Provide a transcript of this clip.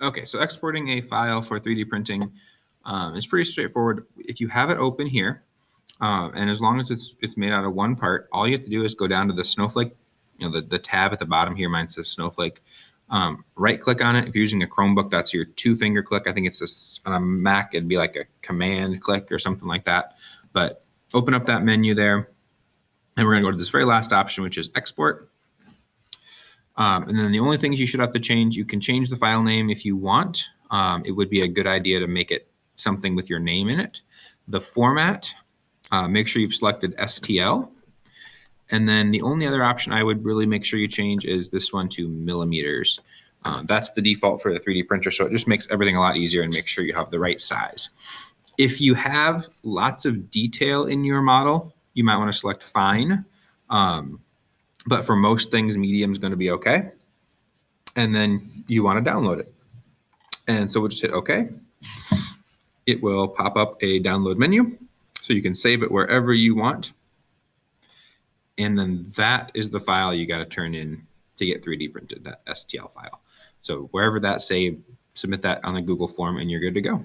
Okay, so exporting a file for 3D printing is pretty straightforward. If you have it open here, and as long as it's made out of one part, all you have to do is go down to the snowflake, the tab at the bottom here. Mine says snowflake. Right click on it. If you're using a Chromebook, that's your 2-finger click. I think it's on a Mac, it'd be like a command click or something like that. But open up that menu there, and we're gonna go to this very last option, which is export. And then the only things you should have to change, you can change the file name if you want. It would be a good idea to make it something with your name in it. The format, make sure you've selected STL. And then the only other option I would really make sure you change is this one to millimeters. That's the default for the 3D printer, so it just makes everything a lot easier and make sure you have the right size. If you have lots of detail in your model, you might want to select fine. But for most things, medium is going to be okay. And then you want to download it. And so we'll just hit OK. It will pop up a download menu, so you can save it wherever you want. And then that is the file you got to turn in to get 3D printed, that STL file. So wherever that's saved, submit that on the Google form and you're good to go.